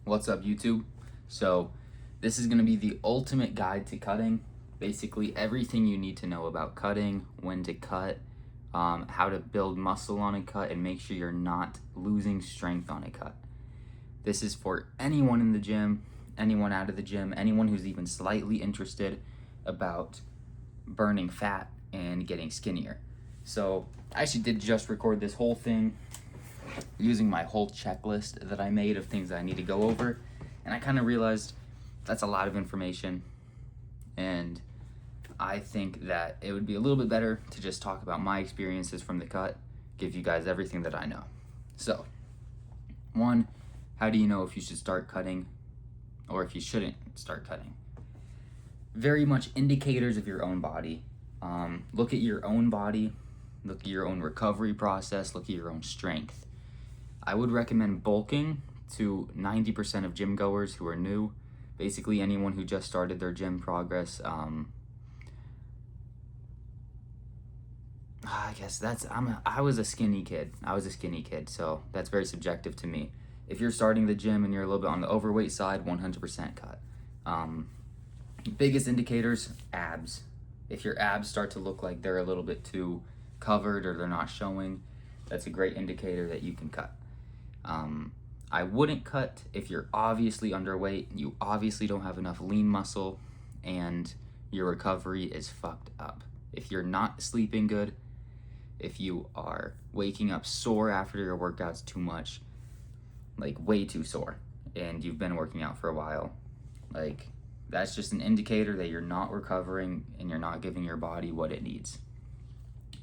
What's up, YouTube? So this is going to be the ultimate guide to cutting. Basically everything you need to know about cutting, when to cut, how to build muscle on a cut, and make sure you're not losing strength on a cut. This is for anyone in the gym, anyone out of the gym, anyone who's even slightly interested about burning fat and getting skinnier. So I actually did just record this whole thing using my whole checklist that I made of things that I need to go over, and I kind of realized that's a lot of information, and I think that it would be a little bit better to just talk about my experiences from the cut, give you guys everything that I know. So, one, how do you know if you should start cutting or if you shouldn't start cutting? Very much indicators of your own body. Look at your own body, look at your own recovery process, look at your own strength. I would recommend bulking to 90% of gym goers who are new. Basically anyone who just started their gym progress. I guess I was a skinny kid. So that's very subjective to me. If you're starting the gym and you're a little bit on the overweight side, 100% cut. Biggest indicators, abs. If your abs start to look like they're a little bit too covered or they're not showing, that's a great indicator that you can cut. I wouldn't cut if you're obviously underweight, you obviously don't have enough lean muscle, and your recovery is fucked up. If you're not sleeping good, if you are waking up sore after your workouts too much, like way too sore, and you've been working out for a while, like that's just an indicator that you're not recovering and you're not giving your body what it needs.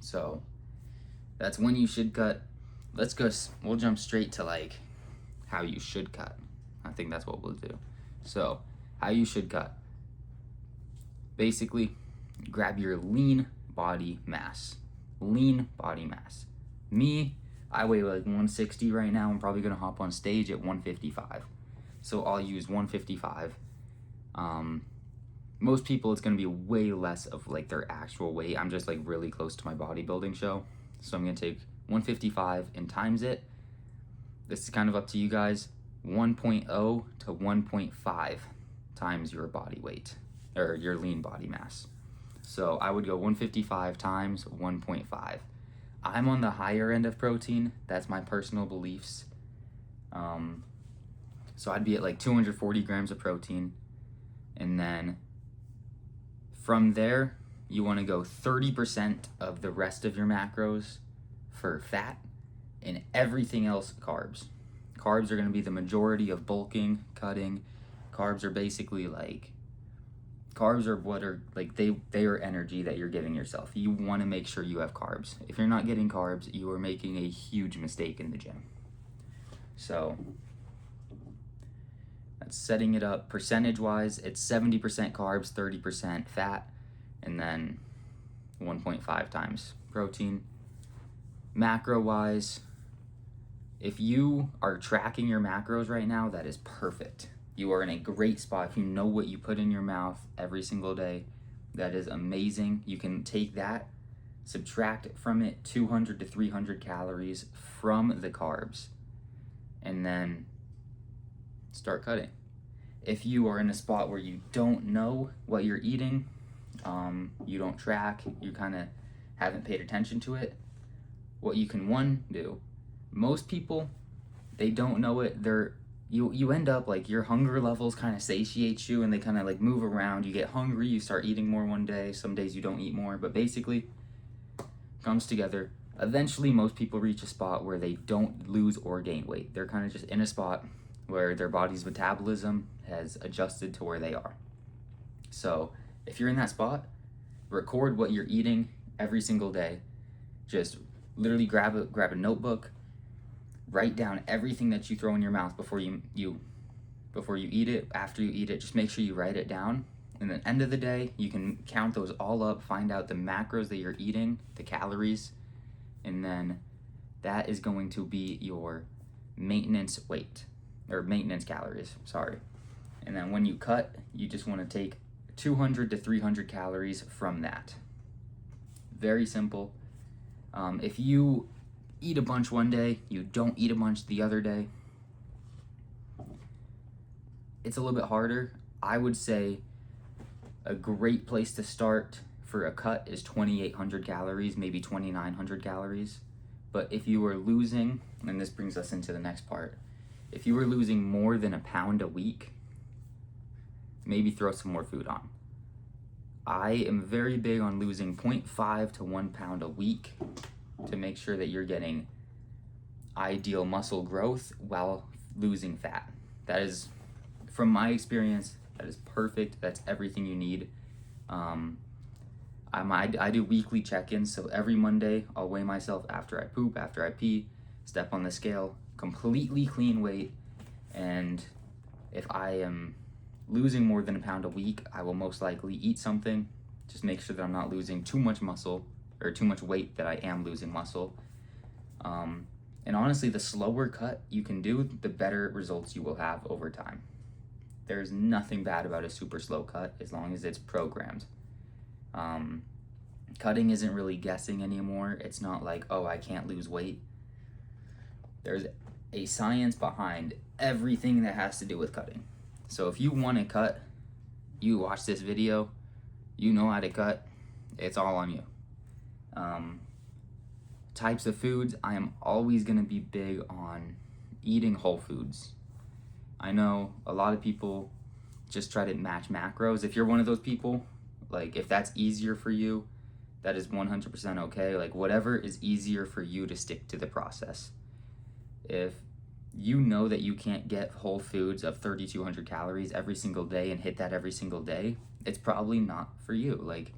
So that's when you should cut. We'll jump straight to like how you should cut. I think that's what we'll do. So how you should cut. Basically, grab your lean body mass. Lean body mass. Me, I weigh like 160 right now. I'm probably gonna hop on stage at 155. So I'll use 155. Most people, it's gonna be way less of like their actual weight. I'm just like really close to my bodybuilding show. So I'm gonna take 155 and times it. This is kind of up to you guys. 1.0 to 1.5 times your body weight or your lean body mass. So I would go 155 times 1.5. I'm on the higher end of protein. That's my personal beliefs. So I'd be at like 240 grams of protein. And then from there, you want to go 30% of the rest of your macros for fat, and everything else carbs. Carbs are going to be the majority of bulking, cutting. Carbs are basically like, carbs are what are like, they are energy that you're giving yourself. You want to make sure you have carbs. If you're not getting carbs, you are making a huge mistake in the gym. So that's setting it up percentage wise. It's 70% carbs, 30% fat, and then 1.5 times protein. Macro wise, if you are tracking your macros right now, that is perfect. You are in a great spot. If you know what you put in your mouth every single day, that is amazing. You can take that, subtract from it 200 to 300 calories from the carbs, and then start cutting. If you are in a spot where you don't know what you're eating, you don't track, you kind of haven't paid attention to it, what you can do, most people, they don't know it. You end up like your hunger levels kind of satiate you and they kind of like move around. You get hungry, you start eating more one day, some days you don't eat more, but basically comes together. Eventually most people reach a spot where they don't lose or gain weight. They're kind of just in a spot where their body's metabolism has adjusted to where they are. So if you're in that spot, record what you're eating every single day. Just literally grab a notebook, write down everything that you throw in your mouth before you eat it, after you eat it. Just make sure you write it down. And at the end of the day, you can count those all up, find out the macros that you're eating, the calories, and then that is going to be your maintenance weight, or maintenance calories, sorry. And then when you cut, you just want to take 200 to 300 calories from that. Very simple. If you eat a bunch one day, you don't eat a bunch the other day, it's a little bit harder. I would say a great place to start for a cut is 2,800 calories, maybe 2,900 calories. But if you were losing, and this brings us into the next part, if you were losing more than a pound a week, maybe throw some more food on. I am very big on losing 0.5 to 1 pound a week to make sure that you're getting ideal muscle growth while losing fat. That is, from my experience, that is perfect. That's everything you need. I do weekly check-ins, so every Monday I'll weigh myself after I poop, after I pee, step on the scale, completely clean weight, and if I am losing more than a pound a week, I will most likely eat something. Just make sure that I'm not losing too much muscle or too much weight, that I am losing muscle. And honestly, the slower cut you can do, the better results you will have over time. There's nothing bad about a super slow cut as long as it's programmed. Cutting isn't really guessing anymore. It's not like, oh, I can't lose weight. There's a science behind everything that has to do with cutting. So if you want to cut, you watch this video, you know how to cut, it's all on you. Types of foods, I am always going to be big on eating whole foods. I know a lot of people just try to match macros. If you're one of those people, like if that's easier for you, that is 100% okay. Like whatever is easier for you to stick to the process. If you know that you can't get whole foods of 3,200 calories every single day and hit that every single day, it's probably not for you. Like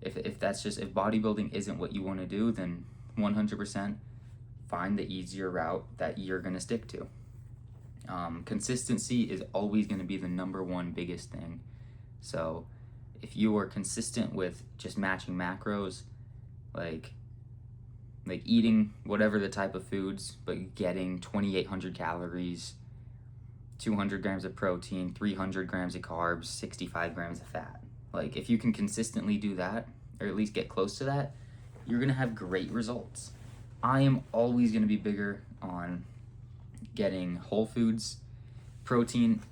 if bodybuilding isn't what you want to do, then 100% find the easier route that you're going to stick to. Consistency is always going to be the number one biggest thing. So if you are consistent with just matching macros, like eating whatever the type of foods, but getting 2,800 calories, 200 grams of protein, 300 grams of carbs, 65 grams of fat. Like if you can consistently do that, or at least get close to that, you're going to have great results. I am always going to be bigger on getting whole foods, protein.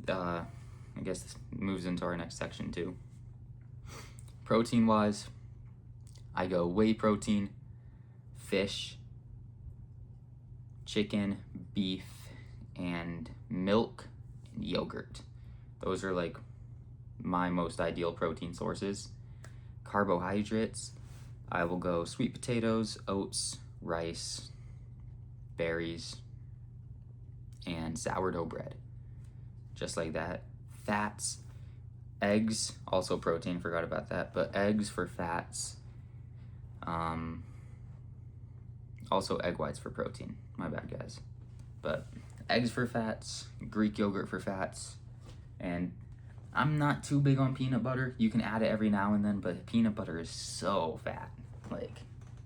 I guess this moves into our next section too. Protein wise, I go whey protein, fish, chicken, beef, and milk and yogurt. Those are like my most ideal protein sources. Carbohydrates, I will go sweet potatoes, oats, rice, berries, and sourdough bread. Just like that. Fats, eggs, also protein, forgot about that, but eggs for fats. Also egg whites for protein. My bad, guys. But eggs for fats, Greek yogurt for fats, and I'm not too big on peanut butter. You can add it every now and then, but peanut butter is so fat. Like,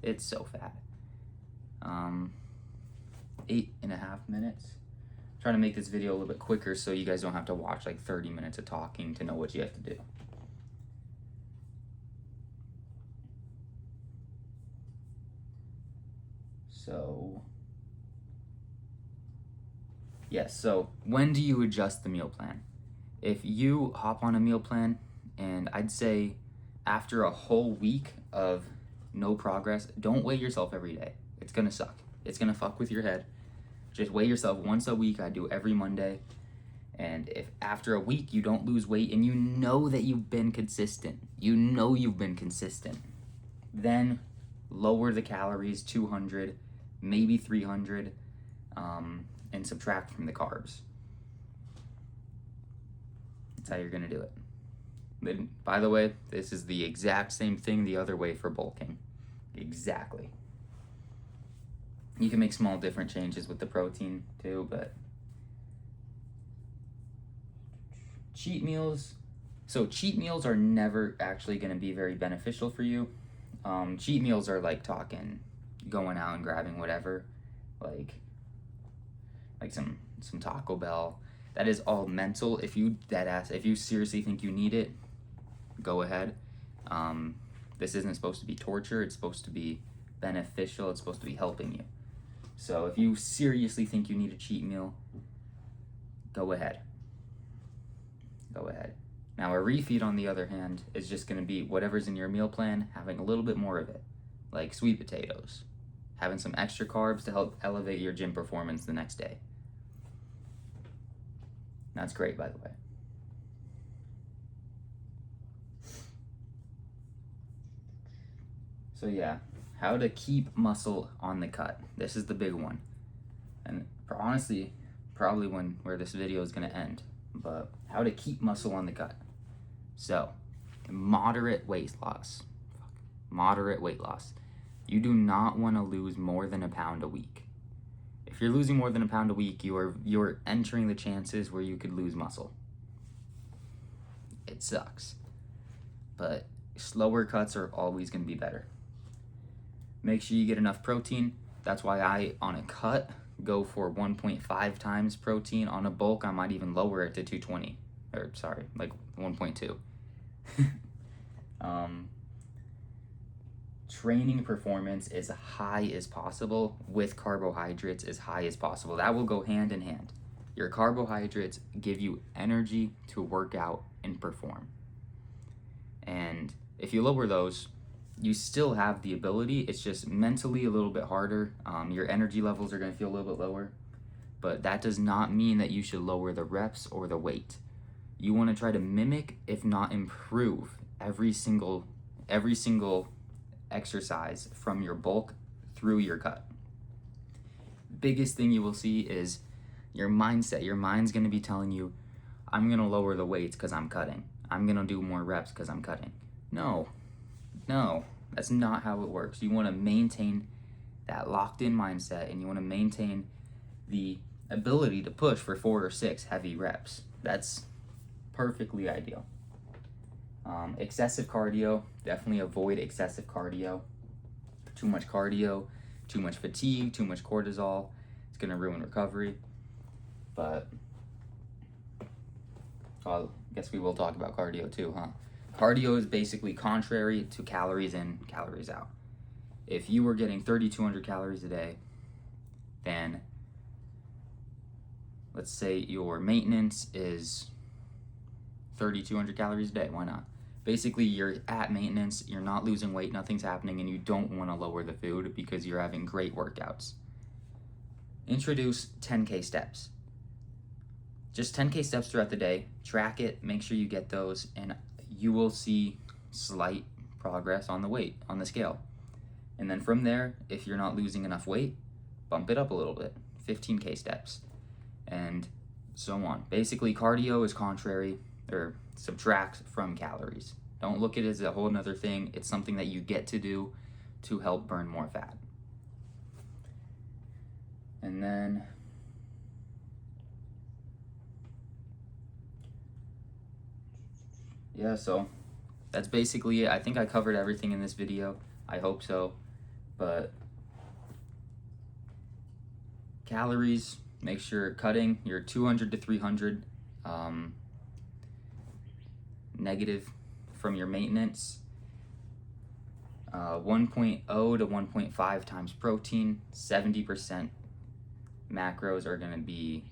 it's so fat. 8.5 minutes. I'm trying to make this video a little bit quicker so you guys don't have to watch like 30 minutes of talking to know what you have to do. So, yes, so when do you adjust the meal plan? If you hop on a meal plan, and I'd say after a whole week of no progress, don't weigh yourself every day. It's gonna suck. It's gonna fuck with your head. Just weigh yourself once a week. I do every Monday. And if after a week you don't lose weight and you know that you've been consistent, then lower the calories, 200, maybe 300, and subtract from the carbs. That's how you're gonna do it. Then, by the way, this is the exact same thing the other way for bulking. Exactly. You can make small different changes with the protein too, but cheat meals. So cheat meals are never actually going to be very beneficial for you. Cheat meals are like talking going out and grabbing whatever, like some Taco Bell. That is all mental. If you seriously think you need it, go ahead. This isn't supposed to be torture. It's supposed to be beneficial. It's supposed to be helping you. So if you seriously think you need a cheat meal, go ahead. go ahead. Now a refeed, on the other hand, is just going to be whatever's in your meal plan, having a little bit more of it, like sweet potatoes, having some extra carbs to help elevate your gym performance the next day. That's great, by the way. So yeah, how to keep muscle on the cut. This is the big one. And honestly, probably where this video is going to end. But how to keep muscle on the cut. So, moderate weight loss. Moderate weight loss. You do not want to lose more than a pound a week. If you're losing more than a pound a week, you're entering the chances where you could lose muscle. It sucks. But slower cuts are always going to be better. Make sure you get enough protein. That's why I, on a cut, go for 1.5 times protein. On a bulk, I might even lower it to 220. Or, sorry, like 1.2. Training performance as high as possible with carbohydrates as high as possible. That will go hand in hand. Your carbohydrates give you energy to work out and perform. And if you lower those, you still have the ability. It's just mentally a little bit harder. Your energy levels are going to feel a little bit lower. But that does not mean that you should lower the reps or the weight. You want to try to mimic, if not improve, every single exercise from your bulk through your cut. Biggest thing you will see is your mindset. Your mind's going to be telling you, I'm going to lower the weights because I'm cutting. I'm going to do more reps because I'm cutting. No, that's not how it works. You want to maintain that locked in mindset, and you want to maintain the ability to push for 4 or 6 heavy reps. That's perfectly ideal. Excessive cardio, definitely avoid excessive cardio. Too much cardio, too much fatigue, too much cortisol, it's going to ruin recovery. But I guess we will talk about cardio too, huh? Cardio is basically contrary to calories in, calories out. If you were getting 3,200 calories a day, then let's say your maintenance is 3,200 calories a day. Why not? Basically, you're at maintenance, you're not losing weight, nothing's happening, and you don't want to lower the food because you're having great workouts. Introduce 10K steps. Just 10K steps throughout the day. Track it, make sure you get those, and you will see slight progress on the weight, on the scale. And then from there, if you're not losing enough weight, bump it up a little bit. 15K steps. And so on. Basically, cardio is contrary, or subtracts from calories. Don't look at it as a whole nother thing. It's something that you get to do to help burn more fat. And then yeah, so that's basically it. I think I covered everything in this video. I hope so. But calories, make sure cutting your 200 to 300 negative from your maintenance. 1.0 to 1.5 times protein. 70% macros are going to be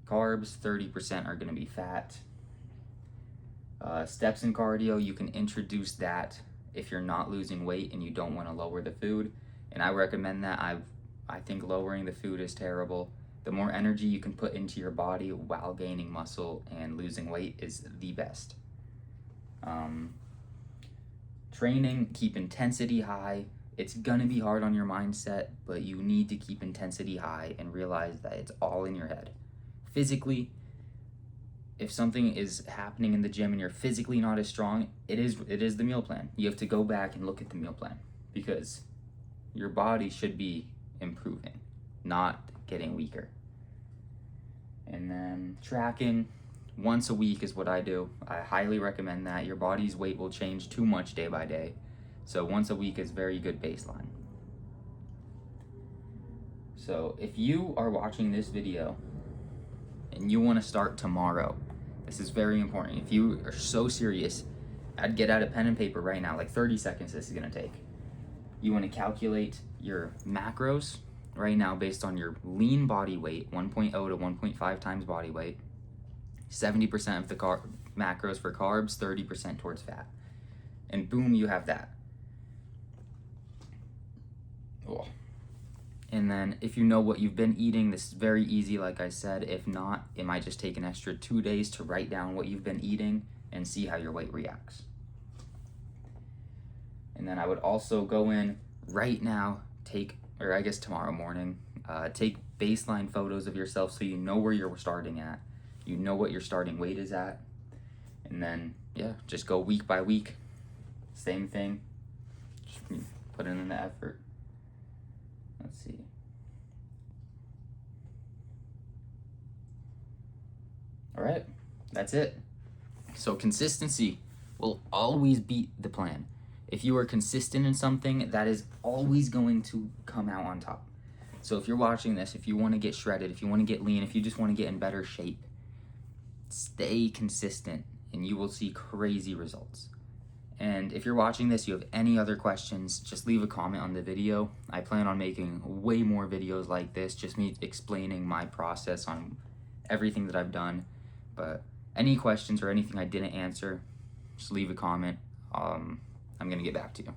carbs. 30% are going to be fat. Steps in cardio, you can introduce that if you're not losing weight and you don't want to lower the food. And I recommend that. I think lowering the food is terrible. The more energy you can put into your body while gaining muscle and losing weight is the best. Training, keep intensity high. It's gonna be hard on your mindset, but you need to keep intensity high and realize that it's all in your head. Physically, if something is happening in the gym and you're physically not as strong, it is the meal plan. You have to go back and look at the meal plan because your body should be improving, not getting weaker. And then tracking once a week is what I do. I highly recommend that. Your body's weight will change too much day by day. So once a week is very good baseline. So if you are watching this video and you want to start tomorrow, this is very important. If you are so serious, I'd get out a pen and paper right now, like 30 seconds this is going to take. You want to calculate your macros right now based on your lean body weight, 1.0 to 1.5 times body weight, 70% of the macros for carbs, 30% towards fat. And boom, you have that. Oh. And then if you know what you've been eating, this is very easy, like I said. If not, it might just take an extra 2 days to write down what you've been eating and see how your weight reacts. And then I would also go in right now, tomorrow morning, take baseline photos of yourself so you know where you're starting at. You know what your starting weight is at. And then, just go week by week. Same thing. Just put in the effort. Let's see. All right, that's it. So consistency will always beat the plan. If you are consistent in something, that is always going to come out on top. So if you're watching this, if you want to get shredded, if you want to get lean, if you just want to get in better shape, stay consistent and you will see crazy results. And if you're watching this, you have any other questions, just leave a comment on the video. I plan on making way more videos like this, just me explaining my process on everything that I've done. But any questions or anything I didn't answer, just leave a comment. I'm going to get back to you.